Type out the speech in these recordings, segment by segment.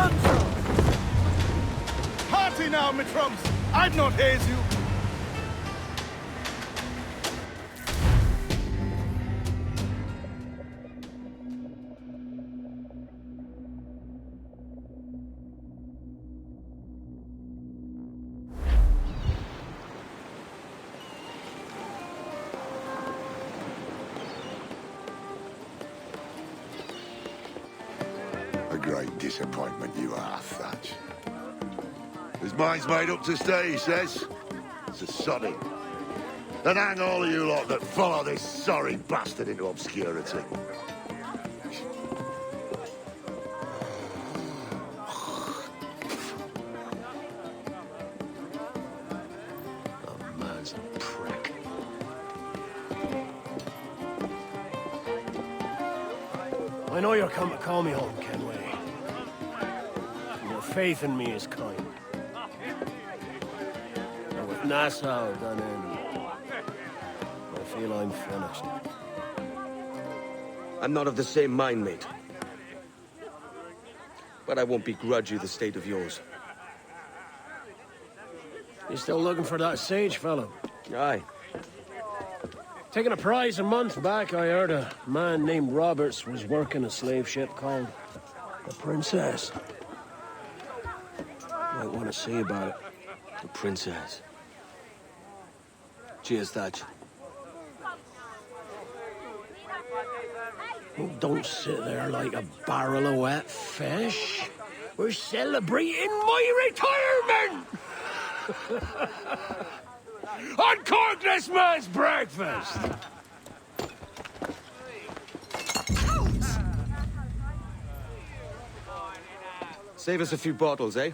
done so! Party now, me trumps! I'd not haze you! A great disappointment you are, Thatch. His mind's made up to stay, he says. It's a sodding. And hang all of you lot that follow this sorry bastard into obscurity. Oh, man's a prick. I know you're come to call me home, Kenway. Your faith in me is kind. But with Nassau done in, I feel I'm finished. I'm not of the same mind, mate. But I won't begrudge you the state of yours. You still looking for that sage fellow? Aye. Taking a prize a month back, I heard a man named Roberts was working a slave ship called the Princess. Might want to see about it. The Princess. Cheers, Thatch. Oh, don't sit there like a barrel of wet fish. We're celebrating my retirement! Uncork this man's breakfast! Save us a few bottles, eh?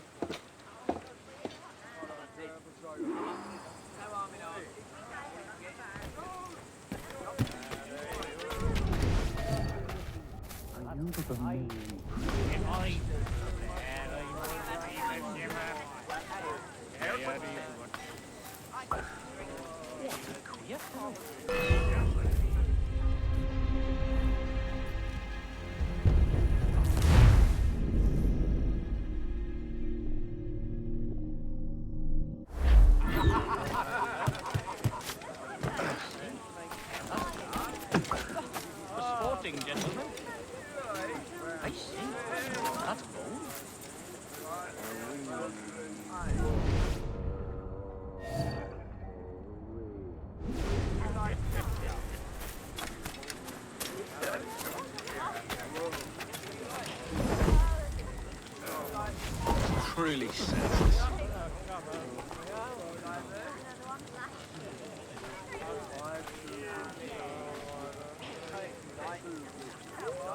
Gentlemen. I see. That's bold. Truly senseless.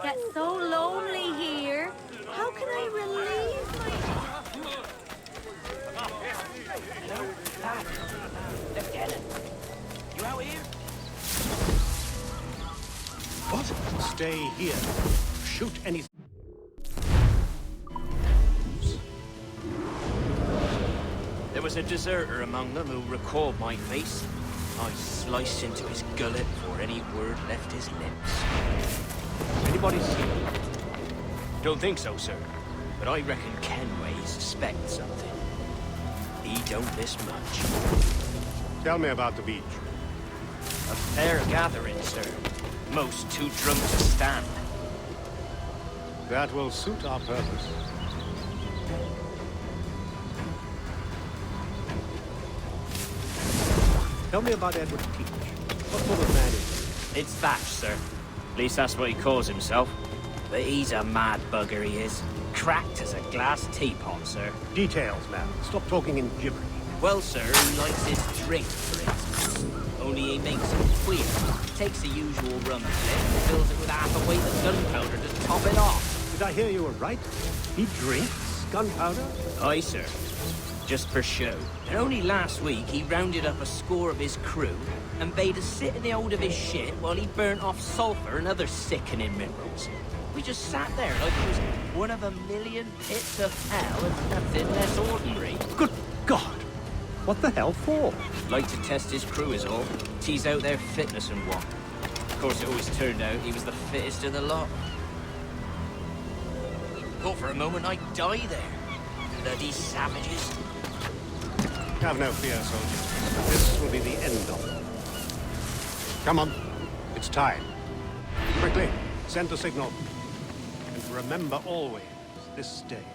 It's so lonely here. How can I relieve myself? Lieutenant, you out here? What? Stay here. Shoot any... There was a deserter among them who recalled my face. I sliced into his gullet before any word left his lips. Anybody see him? Don't think so, sir. But I reckon Kenway suspects something. He don't this much. Tell me about the beach. A fair gathering, sir. Most too drunk to stand. That will suit our purpose. Tell me about Edward Teach. What sort of man is he? It's Thatch, sir. At least that's what he calls himself. But he's a mad bugger, he is. Cracked as a glass teapot, sir. Details, man. Stop talking in gibberish. Well, sir, he likes his drink, for instance. Only he makes it queer. Takes the usual rum flip and fills it with half a weight of gunpowder to top it off. Did I hear you were right? He drinks gunpowder? Aye, sir. Just for show. And only last week, he rounded up a score of his crew and bade us sit in the hold of his shit while he burnt off sulfur and other sickening minerals. We just sat there like it was one of a million pits of hell and nothing less ordinary. Good God! What the hell for? Like to test his crew is all. Tease out their fitness and what. Of course, it always turned out he was the fittest of the lot. Thought for a moment I'd die there. Bloody savages. Have no fear, soldiers. This will be the end of them. Come on. It's time. Quickly, send the signal. And remember always this day.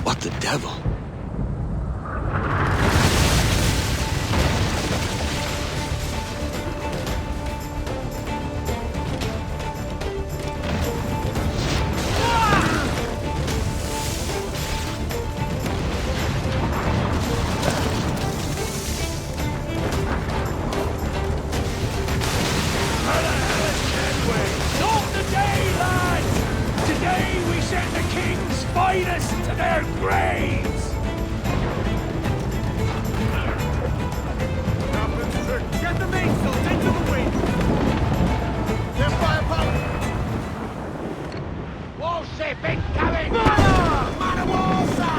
What the devil? Not today, lads! Today we send the king's finest to their graves! Get the mainsails into the wind! Get fire power! Warship incoming! Man of war, sir!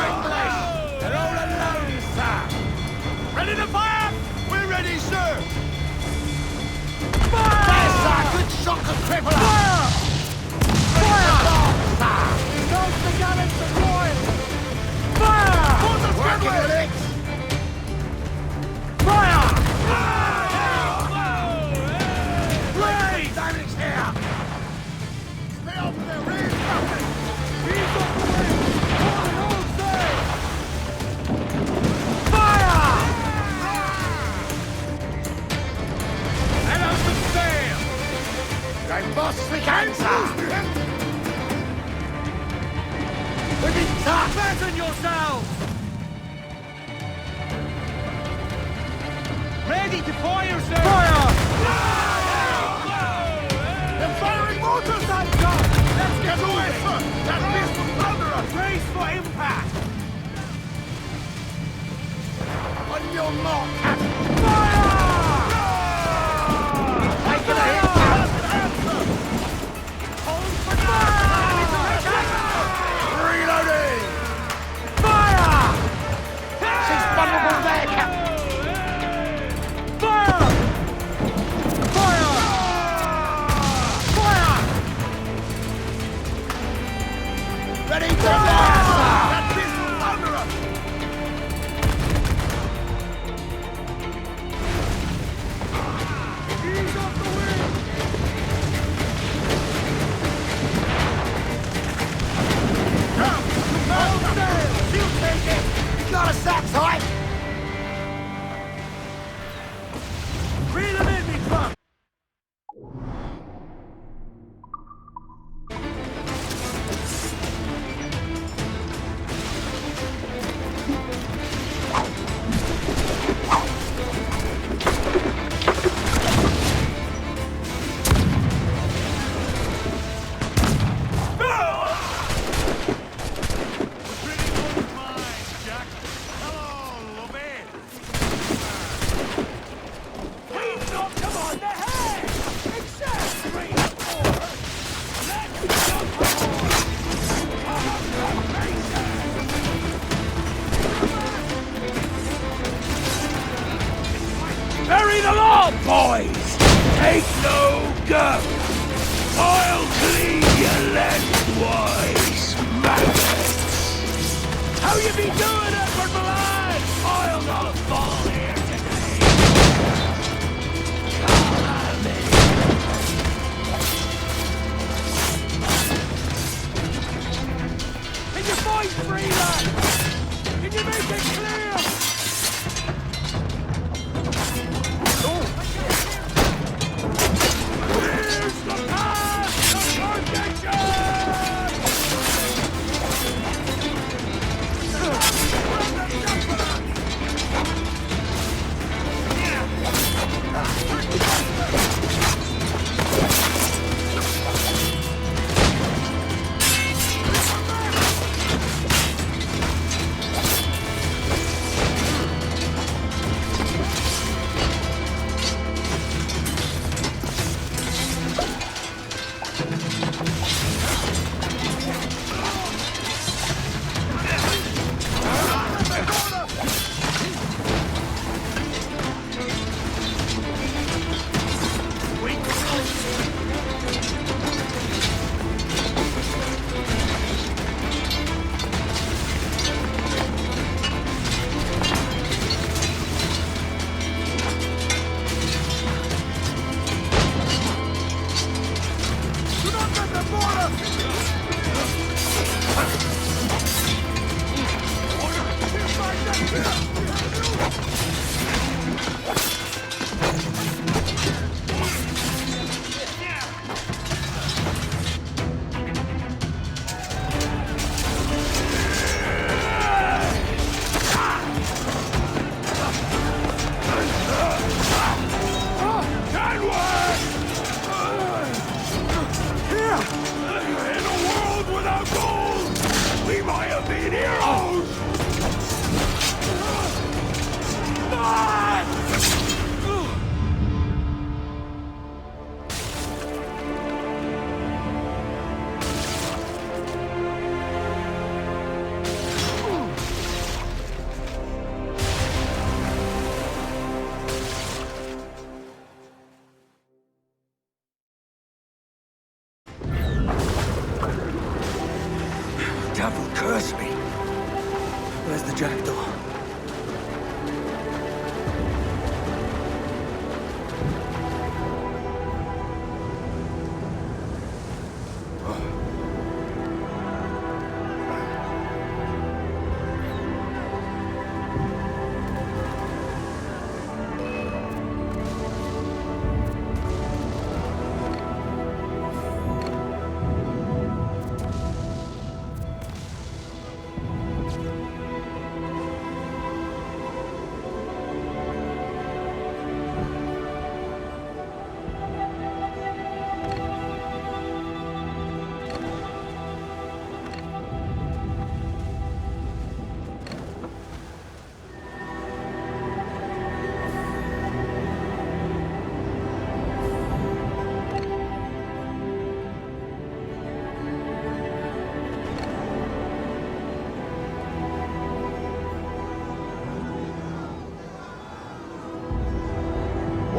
English! They're all alone, sir! Ready to fire? We're ready, sir! Fire! There, sir! Good shot to cripple us! Fire! Fire! Don't the gallants deployed! Fire! Working with it! Fire! Please! Damage here! Stay off there! Raise nothing! He's off the wind! Hold sail! Fire! Let out the sail! Right, boss, we can, sir! We've been tough! Fasten yourselves! Ready to fire, sir! Fire! They're firing mortars, thank God! Let's get away, sir! That beast will thunder us! Brace for impact! On your mark, Captain! Fire! Take it ahead! Hold for fire! Reloading! Fire! She's vulnerable there, Captain! Fire! Fire! Fire! Ready to fire, sir! That beast will thunder us! Ease off the wind! Come! Hold sail! You take it! You got us that tight! Reel them in, me club! Bury the law, boys! Take no go! I'll clean you lengthwise, maggots! How you be doing, Edward Milan? I'll not fall here today! Call me! Can you voice free, lad? Can you make it clear? Here's the path to protection!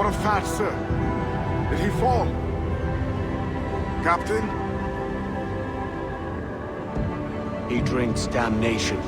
Arafat, sir. Did he fall? Captain? He drinks damnation.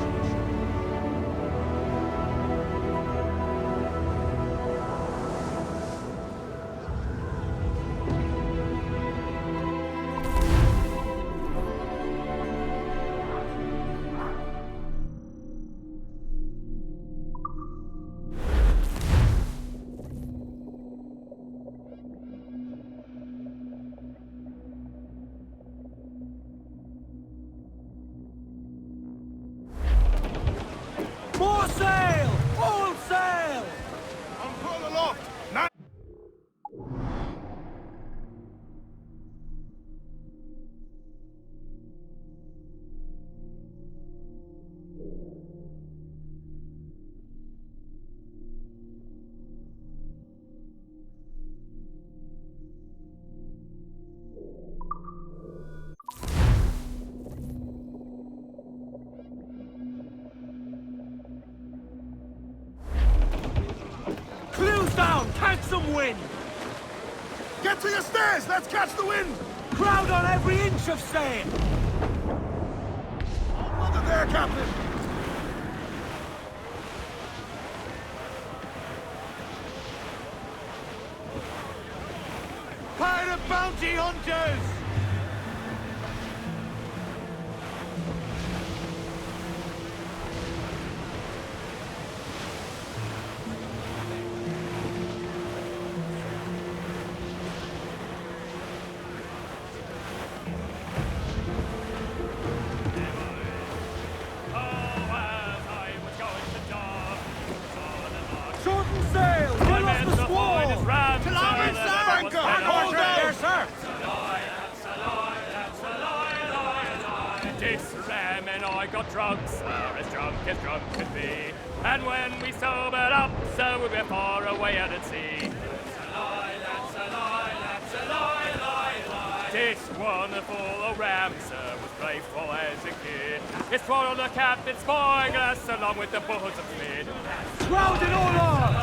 More sail! All sail! I'm full aloft! Now Clews down! Catch some wind! Get to your stairs! Let's catch the wind! Crowd on every inch of sail! Under there, Captain! Pirate bounty hunters! Shorten sail! Get off the squall! To larboard, sir! Anchor! Hold there, sir! This ram and I got drunk, sir, as drunk could be. And when we sobered up, so we were far away out at sea. This wonderful ram, sir, was playful as a kid. It swallowed the captain's spyglass along with the bullets of flid. Crowd in order!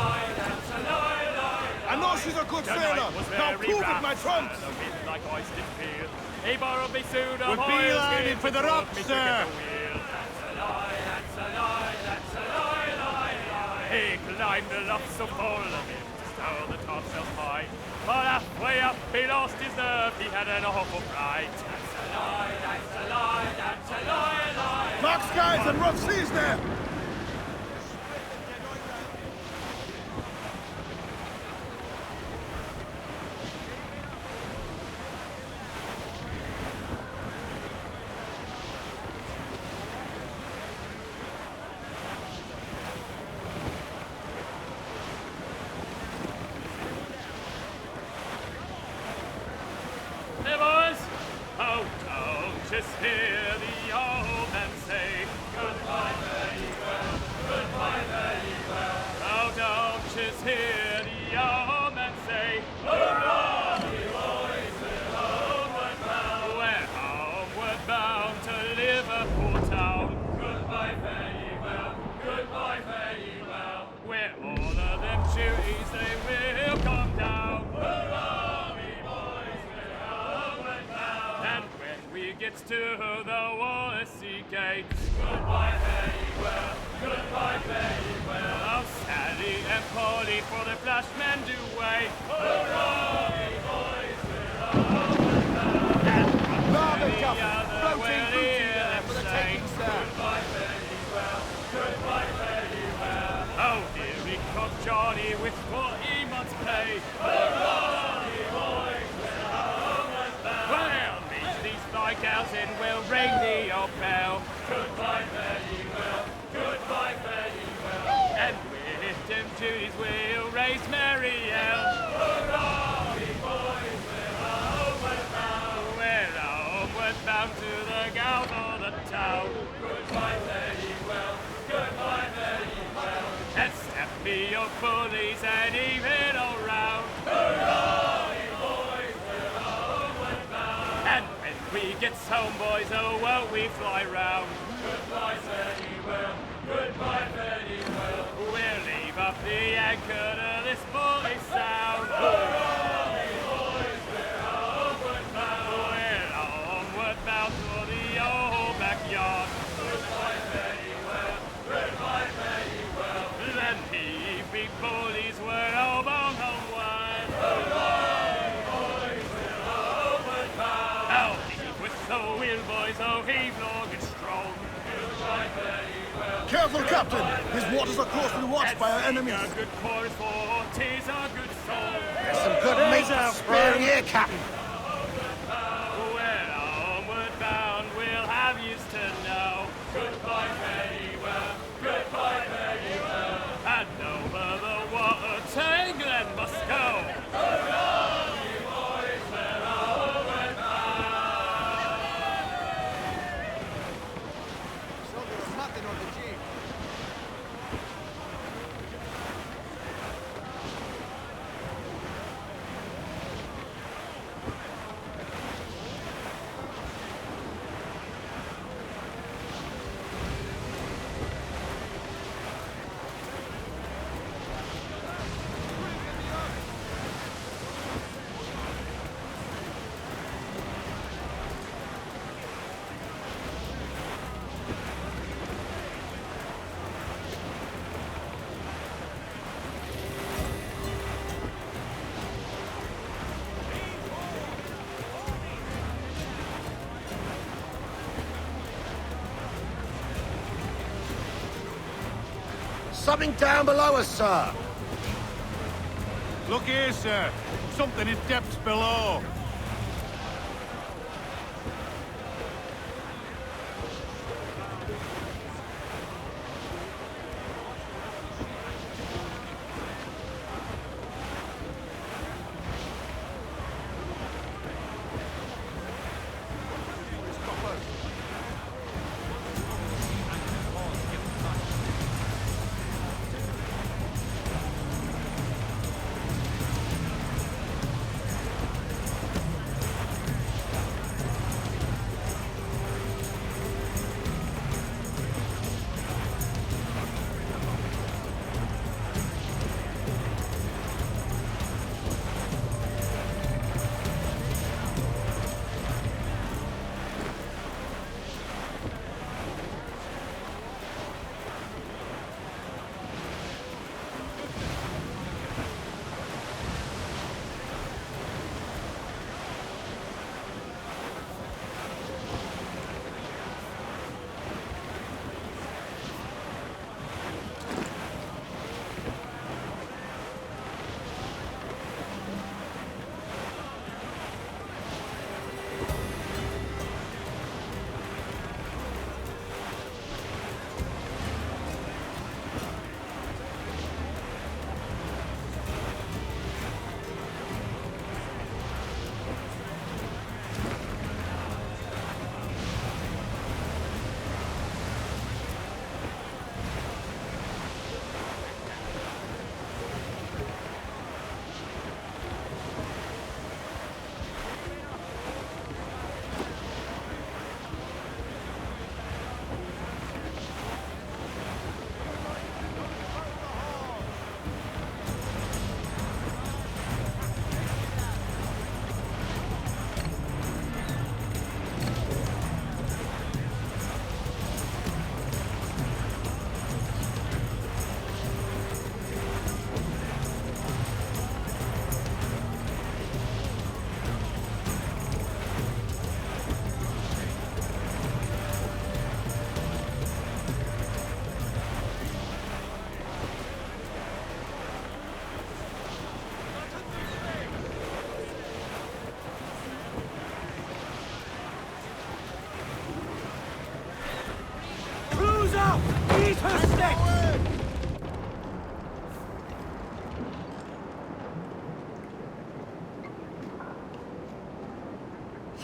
I know she's a good sailor! Now prove it, my trumps! Like ice did feel. He borrowed me suit of We're beelining for the rock, sir. He climbed aloft so full of him to stow the topsails high. But halfway up he lost his nerve, he had an awful fright. Dark skies and rough seas there! Hey boys! Oh, don't just hear the old man say goodbye, very well, goodbye, very well. Oh, don't just hear the old man say hurrah, we boys, we're homeward bound. We're homeward bound to Liverpool town. Goodbye, very well, goodbye, very well. Where all of them duties they will come down. Hurrah, we boys, we're homeward bound. And when we get to the Wallasey gates, goodbye, very well, goodbye, very well. Oh, Sally and Polly for the Flashmen do wait. Hurrah, we boys, we're homeward bound. And Larboard, the Captain! other Floating will booty hear there them for the say, taking, sir! goodbye, very well, goodbye, very well. Oh, dear, he comes Johnny with what he must pay. Hurrah, we boys, we're homeward bound. Well, these fly cows and we'll ring the old bell. Goodbye, very well, goodbye, very well. And with them duties we'll raise merry yell. Hurrah, we boys, we're homeward bound. We're homeward bound to the gals of the town. Goodbye, very well, goodbye, very well. And step me your bullies and even all round. Hurrah, we boys, we're homeward bound. And when we get home, boys, oh, won't we fly round? Goodbye, very well, goodbye, very well. We'll leave up the anchor to this bully sound. We're onward bound for the old backyard. Then he big bullies were all bound homeward. Now heave with the wheel, boys, oh heave long and strong. Careful, Captain! His waters are closely watched by our enemies. A good course for 'tis a good soul. There's some good meat to spare here, Captain. We're homeward bound, we'll have yous to know. Goodbye, very well, goodbye, very well. And over the water to England must go. So there's nothing on the jeep. Something down below us, sir. Look here, sir. Something in depths below.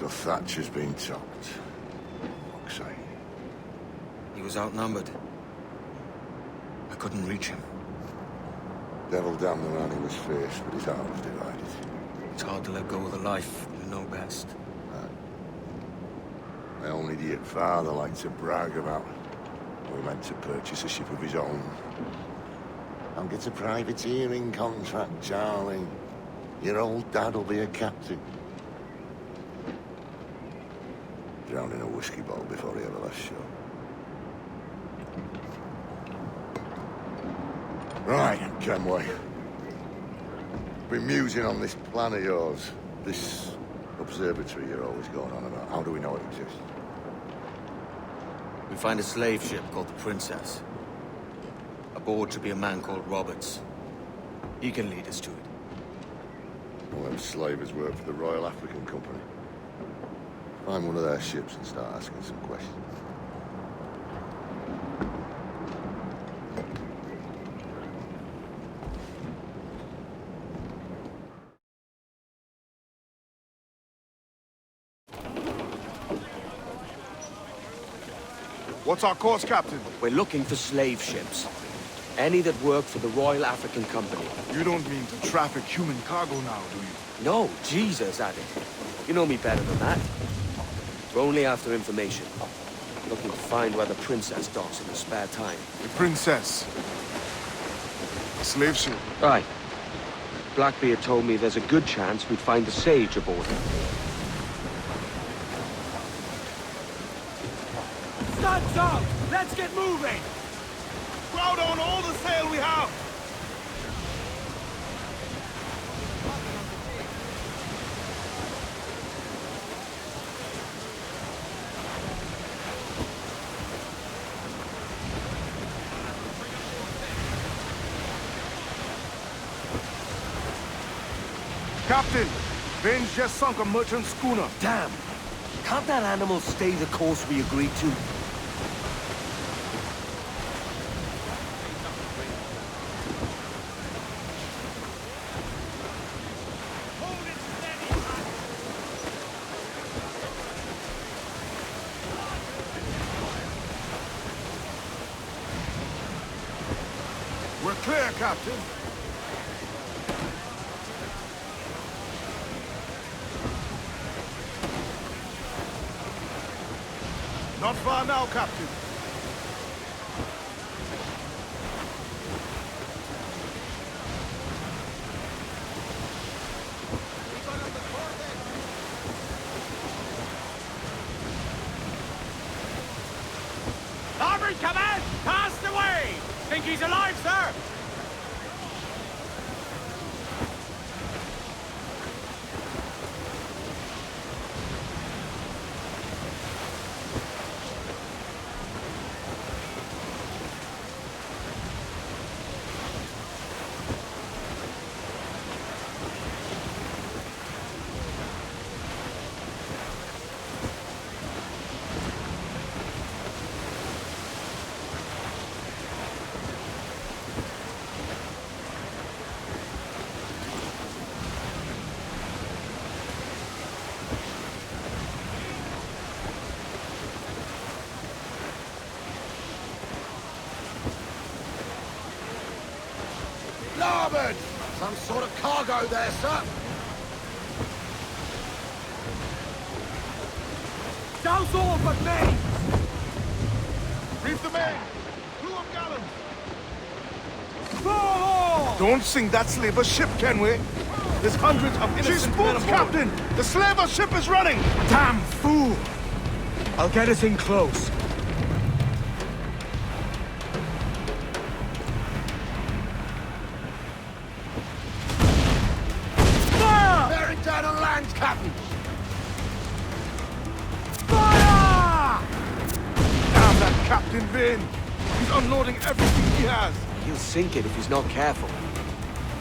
So Thatcher's been topped. Fuck's sake. He was outnumbered. I couldn't reach him. Devil damn the man he was fierce, but his heart was divided. It's hard to let go of the life you know best. My own idiot father liked to brag about how he meant to purchase a ship of his own. I'll get a privateering contract, Charlie. Your old dad'll be a captain. Drowned in a whiskey bottle before he ever left shore. Right, Kenway. Been musing on this plan of yours. This observatory you're always going on about. How do we know it exists? We find a slave ship called the Princess. Aboard should be a man called Roberts. He can lead us to it. All them slavers work for the Royal African Company. Find one of their ships and start asking some questions. What's our course, Captain? We're looking for slave ships. Any that work for the Royal African Company. You don't mean to traffic human cargo now, do you? No, Jesus, Addy. You know me better than that. We're only after information. Looking to find where the Princess docks in her spare time. The Princess. A slave ship. Right. Blackbeard told me there's a good chance we'd find the Sage aboard her. Sun's up! Let's get moving! Crowd on all the sail we have! Captain, Vane's just sunk a merchant schooner. Damn! Can't that animal stay the course we agreed to? We're clear, Captain. Not far now, Captain. Starboard command! Cast away! Think he's alive, sir? Larboard! Some sort of cargo there, sir. Douse all but me! Reef the main! Crew of gallants! Full! Don't sink that slaver ship, Kenway. There's hundreds of innocent men aboard. Captain! The slaver ship is running! Damn fool! I'll get us in close. Bearing down on land, Captain. Fire! Damn that Captain Vane! He's unloading everything he has. He'll sink it if he's not careful.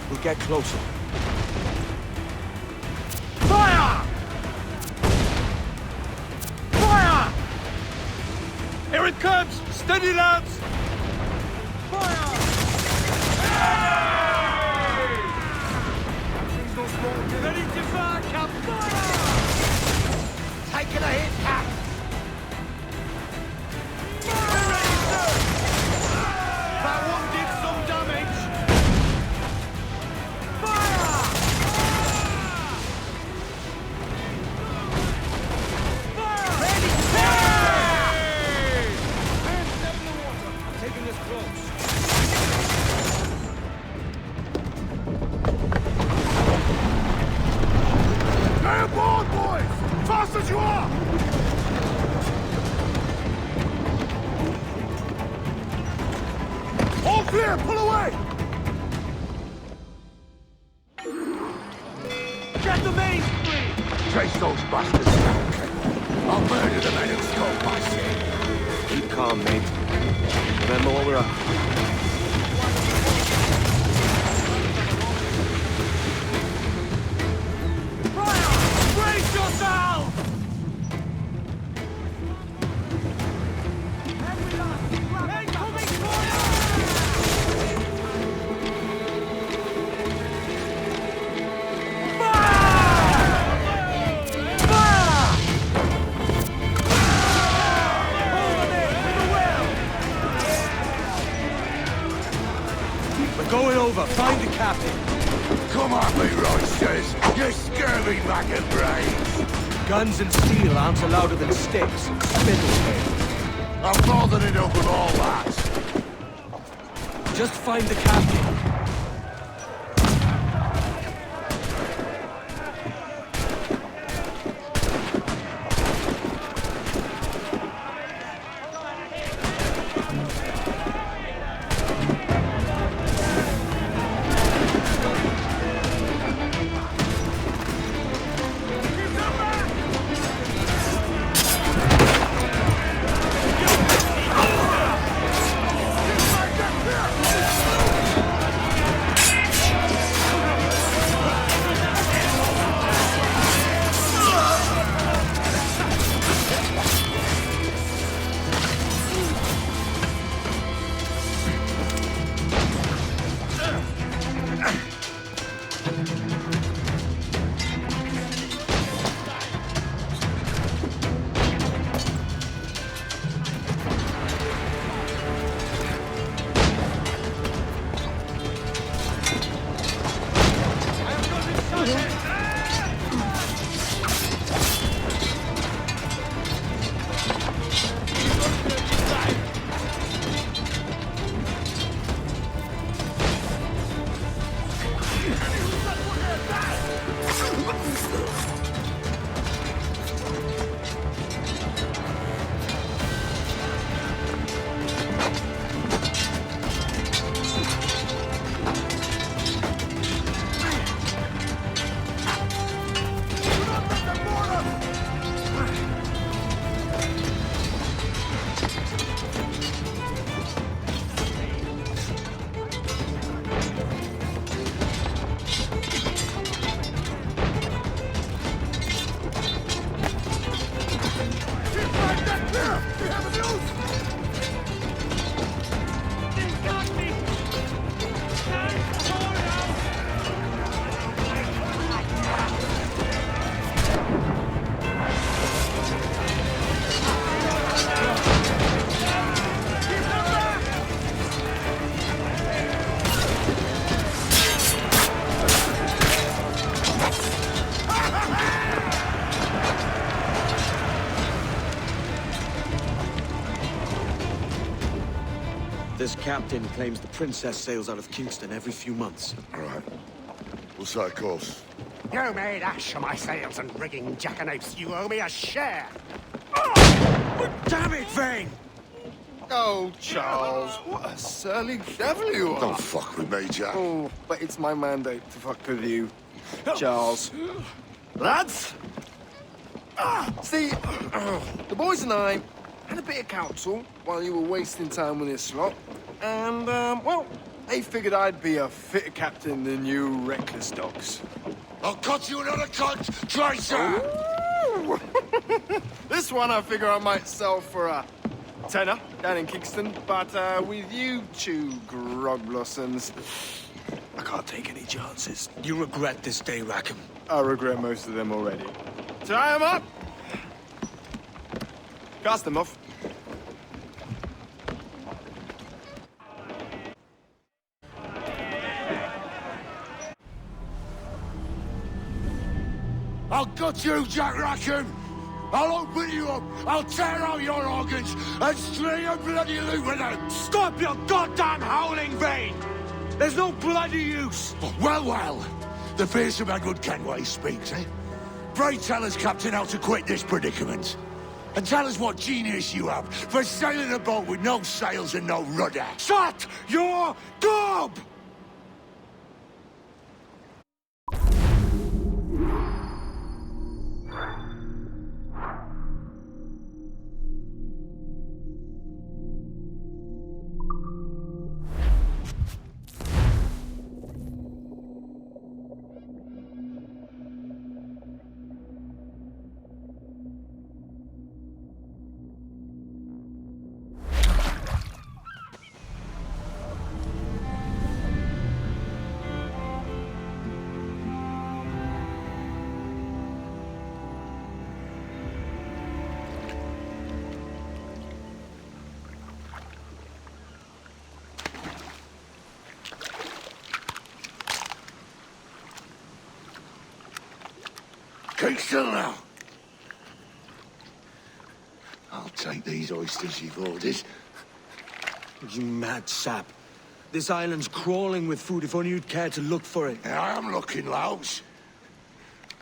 We'll get closer. Fire! Fire! Here it comes! Steady, lads! Fire! Ready to fire, Cap! Fire! Taking a hit, Cap. Ready, sir! That one did some damage! Fire! Fire! Ready, fire! Hands down in the water! aboard, boys! Fast as you are! All clear, pull away! Get the main free! Trace those bastards down, Ken. I'll murder the men who stole my ship. Keep calm, mate. Remember what we're up to. Brace yourself! Incoming We're going over. Find the captain. Come on, me, Roysters. You scurvy maggot brains. Guns and steel aren't louder than sticks. Spittle. I'm bothered up with all that. Just find the captain. This captain claims the princess sails out of Kingston every few months. All right. We'll set a course. You made ash of my sails and rigging, jackanapes. You owe me a share. Damn it, Vane! Oh, Charles, what a surly devil you are. Don't fuck with me, Jack. Oh, but it's my mandate to fuck with you, Charles. Lads! See, the boys and I had a bit of counsel while you were wasting time with this lot. And, well, they figured I'd be a fitter captain than you reckless dogs. I'll cut you another cunt, Tracer! This one I figure I might sell for a tenner down in Kingston, but with you two grog blossoms, I can't take any chances. You regret this day, Rackham. I regret most of them already. Tie them up! Cast them off. I'll gut you, Jack Rackham! I'll open you up, I'll tear out your organs, and string your bloody loot with them! Stop your goddamn howling, Vane! There's no bloody use! Well, well, the fearsome Edward Kenway speaks, eh? Pray tell us, Captain, how to quit this predicament. And tell us what genius you have for sailing a boat with no sails and no rudder. Shut your gob! Keep still now. I'll take these oysters you've ordered. You mad sap. This island's crawling with food if only you'd care to look for it. Yeah, I am looking, Louts.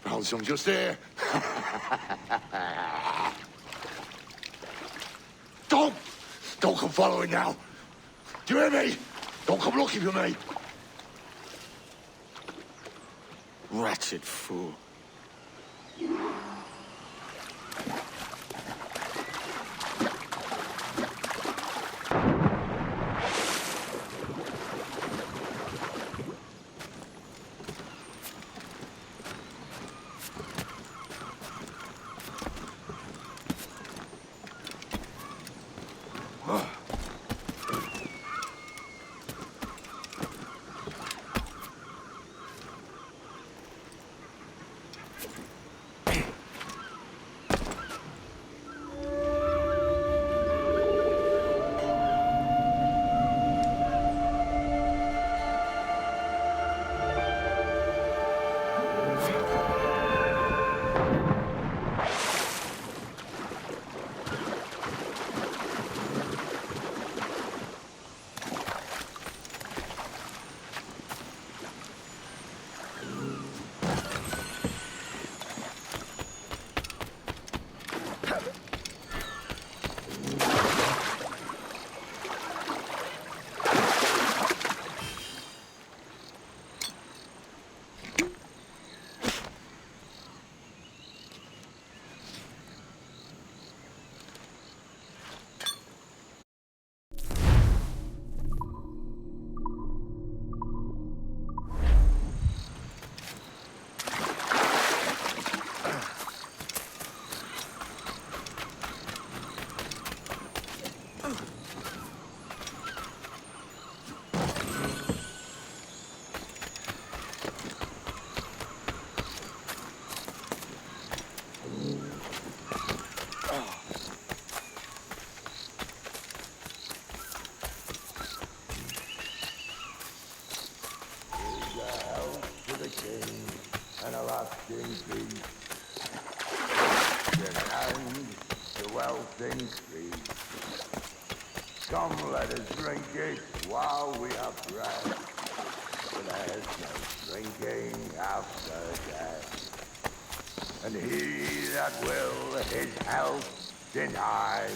Found some just here. Don't come following now. Do you hear me? Don't come looking for me. Wretched fool. And a lasting peace. And the wealth increase. Come, let us drink it while we have breath. For there's no drinking after death. And he that will his health deny,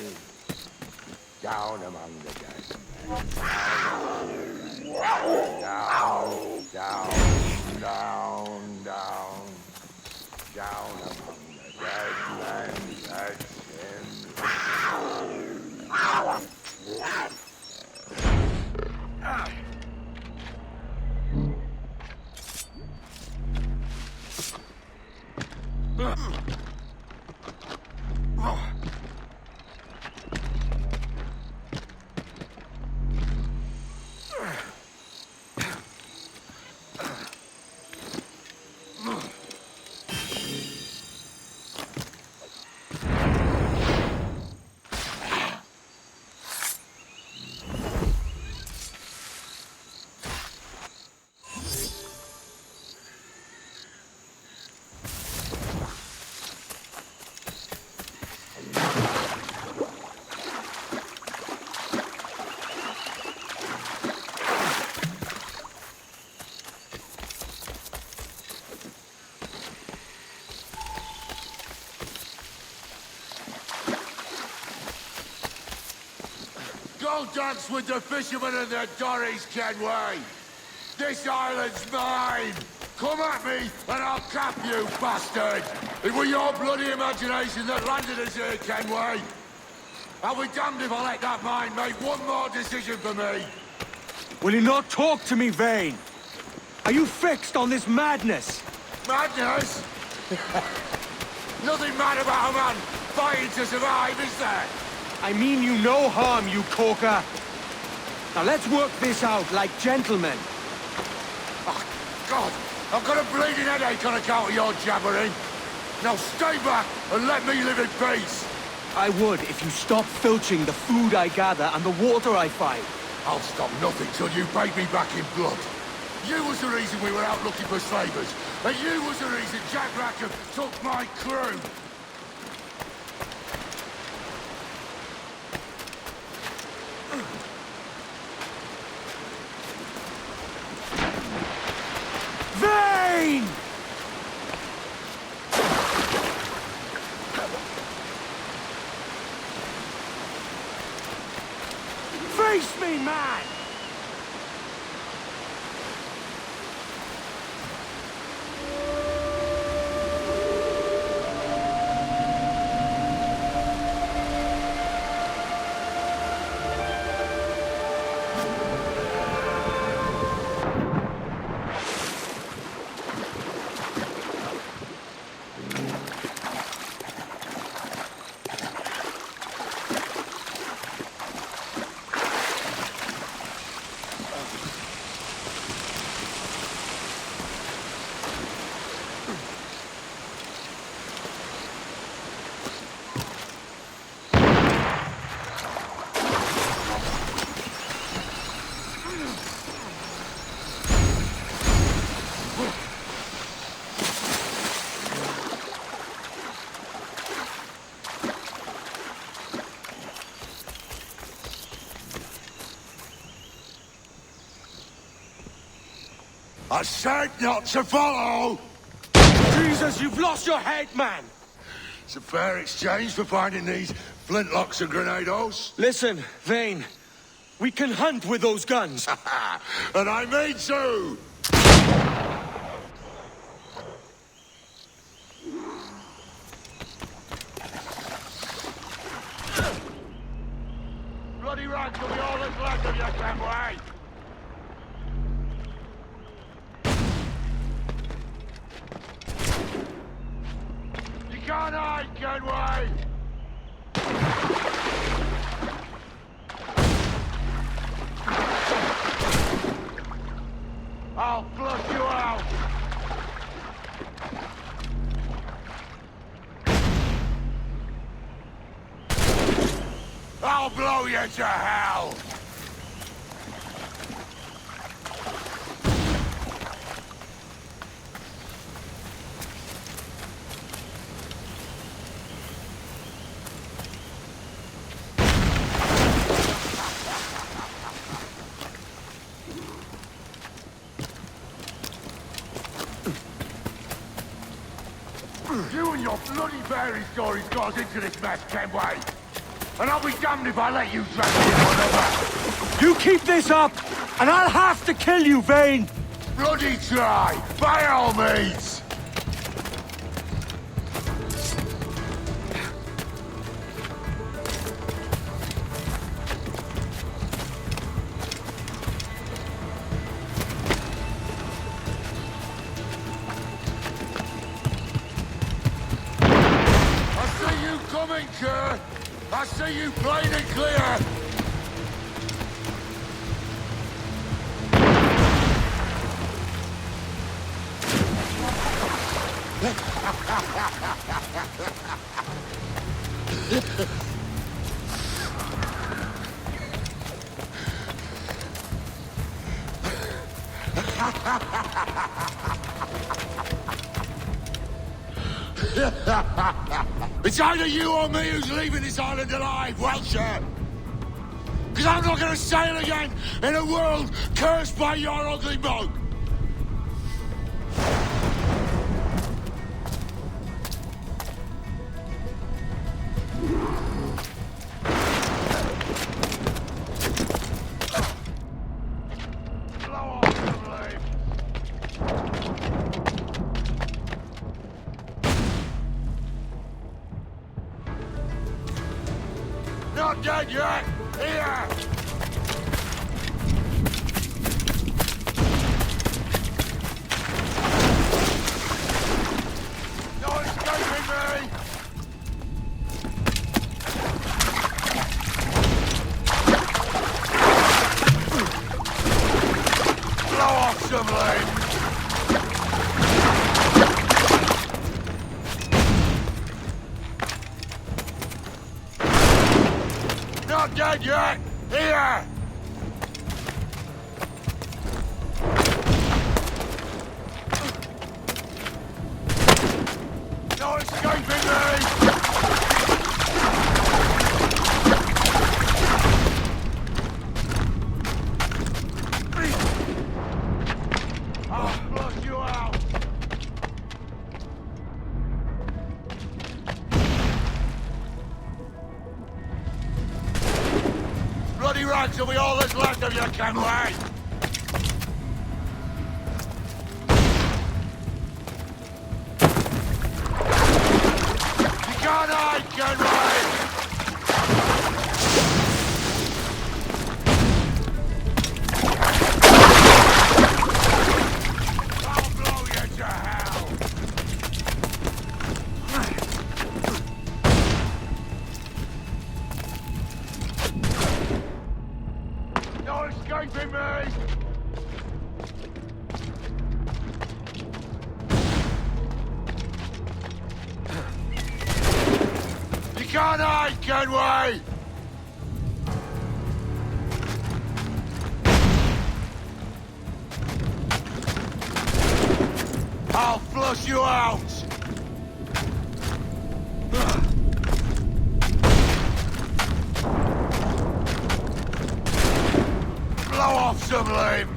down among the dead men. Down, down, down, down, down among the dead men. That's him. Don't dance with the fishermen and their dories, Kenway! This island's mine! Come at me, and I'll cap you, bastard! It was your bloody imagination that landed us here, Kenway! I'll be damned if I let that mind make one more decision for me! Will you not talk to me, Vane? Are you fixed on this madness? Madness? Nothing mad about a man fighting to survive, is there? I mean you no harm, you corker. Now let's work this out like gentlemen. Oh, God! I've got a bleeding headache on account of your jabbering. Now stay back and let me live in peace. I would if you stopped filching the food I gather and the water I find. I'll stop nothing till you paid me back in blood. You was the reason we were out looking for slavers, and you was the reason Jack Rackham took my crew. Vane! Face me, man! I said not to follow! Jesus, you've lost your head, man! It's a fair exchange for finding these flintlocks and grenados. Listen, Vane. We can hunt with those guns. And I mean to! Bloody rank will be all that's left of you, Kenway! You can't hide, Kenway! I'll flush you out! I'll blow you to hell! You and your bloody fairy stories got us into this mess, Kenway. And I'll be damned if I let you drag me into another. You keep this up, and I'll have to kill you, Vane! Bloody try, by all means! Coming, Kerr! I see you plain and clear! It's either you or me who's leaving this island alive, Welcher! Because I'm not going to sail again in a world cursed by your ugly mug! Not dead yet! Here! No escaping me! Blow off some limbs! Not dead yet! Here! No escaping me! I'll flush you out! Bloody rags will be all that's left of you, Kenway! You can't hide, Kenway! I'll blow you to hell! No escaping me! You can't hide, Kenway! I'll flush you out! Blow off some limbs!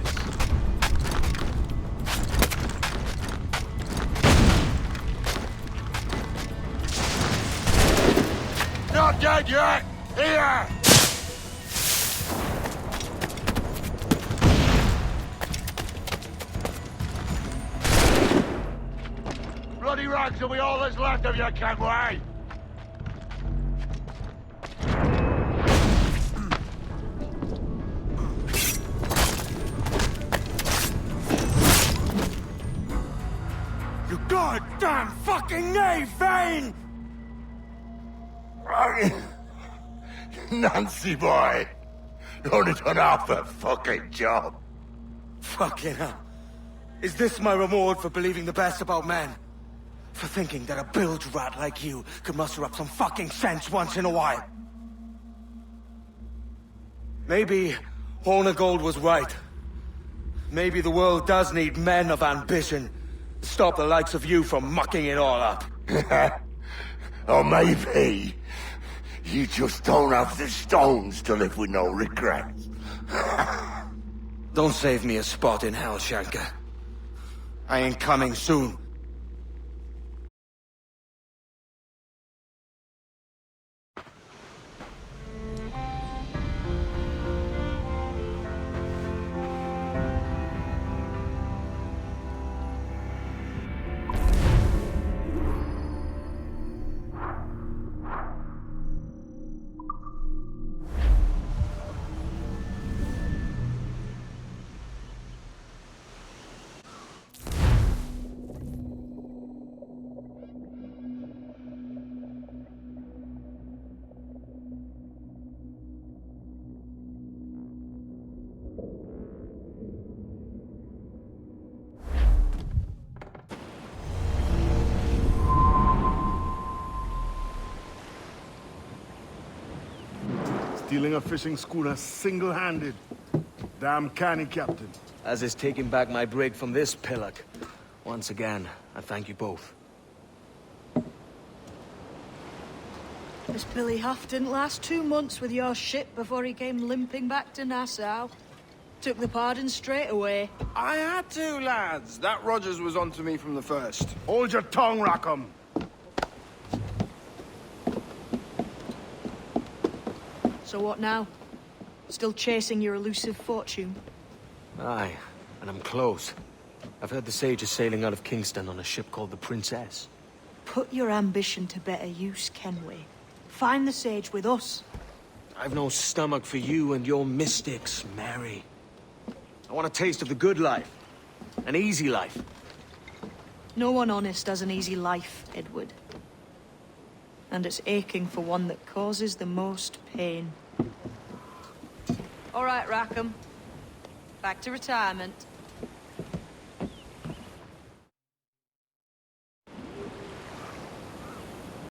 Not dead yet! Here! Bloody rags will be all that's left of you, Kenway! You goddamn fucking knave, Vane! Nancy boy! You only done half the fucking job! Fucking hell. Is this my reward for believing the best about men? For thinking that a bilge rat like you could muster up some fucking sense once in a while? Maybe Hornigold was right. Maybe the world does need men of ambition to stop the likes of you from mucking it all up. Or maybe you just don't have the stones to live with no regrets. Don't save me a spot in hell, Shanka. I ain't coming soon. Stealing a fishing schooner single-handed. Damn canny, Captain. As is taking back my brig from this pillock. Once again, I thank you both. This Billy Huff didn't last 2 months with your ship before he came limping back to Nassau. Took the pardon straight away. I had to, lads. That Rogers was onto me from the first. Hold your tongue, Rackham. So what now? Still chasing your elusive fortune? Aye, and I'm close. I've heard the Sage is sailing out of Kingston on a ship called the Princess. Put your ambition to better use, Kenway. Find the Sage with us. I've no stomach for you and your mystics, Mary. I want a taste of the good life. An easy life. No one honest has an easy life, Edward. And it's aching for one that causes the most pain. All right, Rackham. Back to retirement.